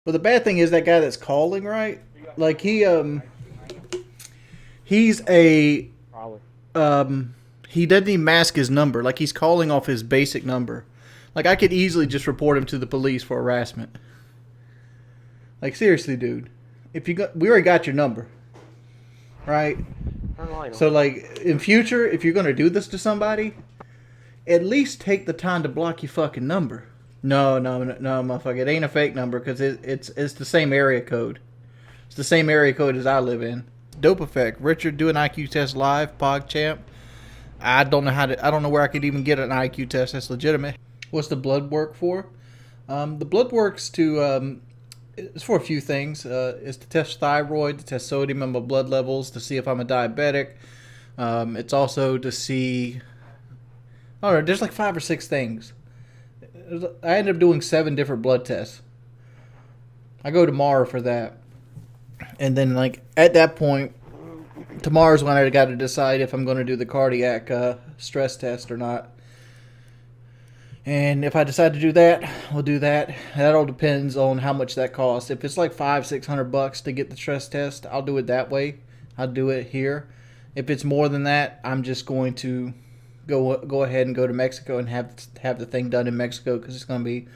But the bad thing is that guy that's calling, right? Like he's a Probably. he doesn't even mask his number. Like he's calling off his basic number. Like I could easily just report him to the police for harassment. Like seriously, dude. If you got, we already got your number, right? So like in future, if you're gonna do this to somebody, at least take the time to block your fucking number. No, motherfucker. It ain't a fake number because it's the same area code. It's the same area code as I live in. Dope effect. Richard, do an IQ test live. PogChamp. I don't know how to. I don't know where I could even get an IQ test that's legitimate. What's the blood work for? The blood works to. It's for a few things. It's to test thyroid, to test sodium in my blood levels, to see if I'm a diabetic. It's also to see. Oh, there's like 5 or 6 things. I ended up doing 7 different blood tests. I go tomorrow for that. And then, like, at that point, tomorrow's when I got to decide if I'm going to do the cardiac stress test or not. And if I decide to do that, we'll do that. That all depends on how much that costs. If it's like $500-600 to get the stress test, I'll do it that way. I'll do it here. If it's more than that, I'm just going to go ahead and go to Mexico and have the thing done in Mexico because it's going to be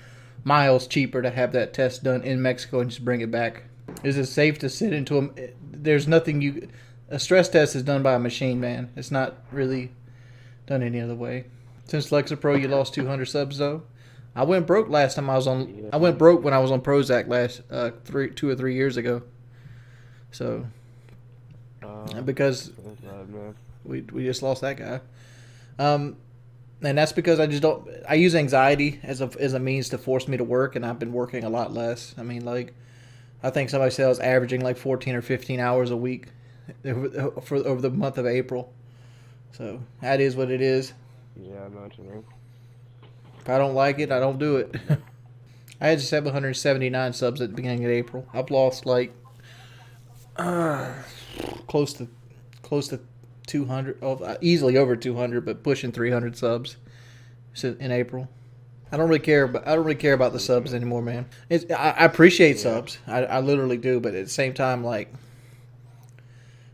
miles cheaper to have that test done in Mexico and just bring it back. Is it safe to sit into a? There's nothing you. A stress test is done by a machine, man. It's not really done any other way. Since Lexapro, you lost 200 subs though. I went broke last time I was on. I went broke when I was on Prozac last 2 or 3 years ago. So because we just lost that guy. And that's because I just don't. I use anxiety as a means to force me to work, and I've been working a lot less. I mean, like, I think somebody said I was averaging like 14 or 15 hours a week over the month of April. So that is what it is. Yeah, imagining. If I don't like it, I don't do it. I had 779 subs at the beginning of April. I've lost like close to 200, easily over 200, but pushing 300 subs in April. I don't really care, but I don't really care about the subs anymore, man. I appreciate subs, I literally do, but at the same time, like,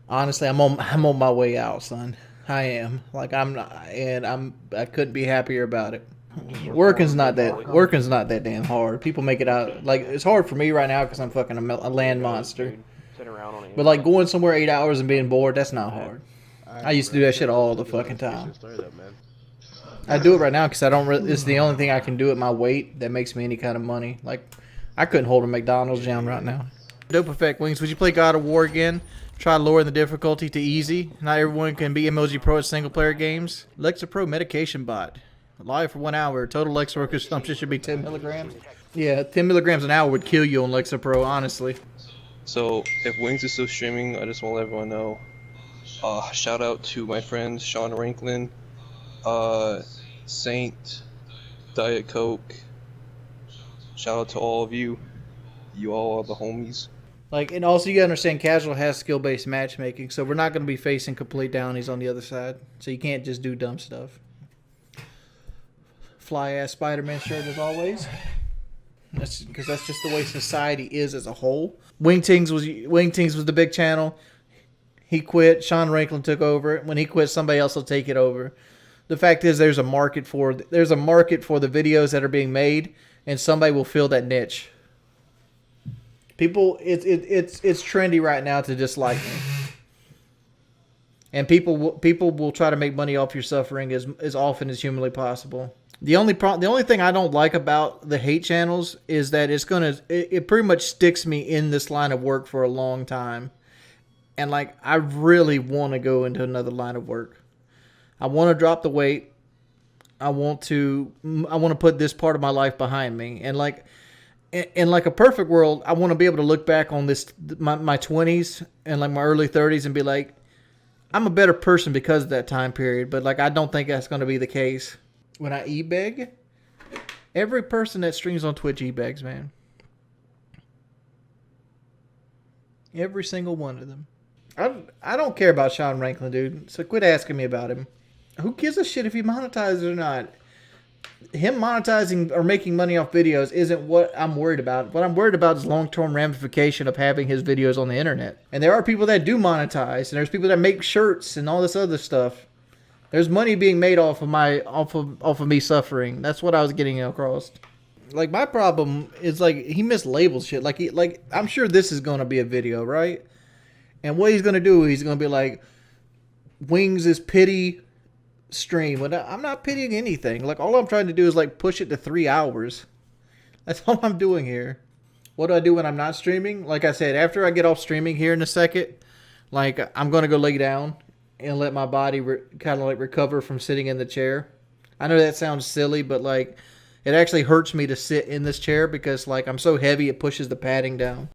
honestly, I'm on my way out, son. I am. Like I'm not, and I couldn't be happier about it. Working's not that damn hard. People make it out like it's hard for me right now because I'm fucking a land monster. But like going somewhere 8 hours and being bored, that's not hard. I used to do that shit all the fucking time. I do it right now because I don't really. It's the only thing I can do at my weight that makes me any kind of money. Like I couldn't hold a McDonald's down right now. Dope effect wings. Would you play God of War again? Try lowering the difficulty to easy. Not everyone can be MLG Pro at single player games. Lexapro medication bot. Live for 1 hour. Total Lexapro consumption should be 10 milligrams. Yeah, 10 milligrams an hour would kill you on Lexapro, honestly. So, if Wings is still streaming, I just want to let everyone know. Shout out to my friends Sean Ranklin, Saint, Diet Coke. Shout out to all of you. You all are the homies. Like, and also you gotta understand, casual has skill-based matchmaking, so we're not gonna be facing complete downies on the other side. So you can't just do dumb stuff. Fly-ass Spider-Man shirt as always. That's because that's just the way society is as a whole. Wingtings was the big channel. He quit. Sean Ranklin took over. When he quit, somebody else will take it over. The fact is, there's a market for the videos that are being made, and somebody will fill that niche. People, it's trendy right now to dislike me, and people will try to make money off your suffering as often as humanly possible. The only thing I don't like about the hate channels is that it pretty much sticks me in this line of work for a long time, and like I really want to go into another line of work. I want to drop the weight. I want to put this part of my life behind me, and like. In like a perfect world, I want to be able to look back on my 20s and like my early 30s and be like, I'm a better person because of that time period. But like, I don't think that's going to be the case. When I e-beg, every person that streams on Twitch e-begs, man. Every single one of them. I don't care about Sean Ranklin, dude. So quit asking me about him. Who gives a shit if he monetizes or not? him monetizing or making money off videos isn't what I'm worried about. What I'm worried about is long-term ramification of having his videos on the internet. And there are people that do monetize, and there's people that make shirts and all this other stuff. There's money being made off of me suffering. That's what I was getting across. Like, my problem is, like, he mislabels shit. Like I'm sure this is gonna be a video, right? And what he's gonna do, he's gonna be like, Wings is pity stream. But I'm not pitying anything. Like, all I'm trying to do is, like, push it to 3 hours. That's all I'm doing here. What do I do when I'm not streaming? Like I said, after I get off streaming here in a second, like, I'm gonna go lay down and let my body kind of like recover from sitting in the chair. I know that sounds silly, but like, it actually hurts me to sit in this chair because like I'm so heavy it pushes the padding down.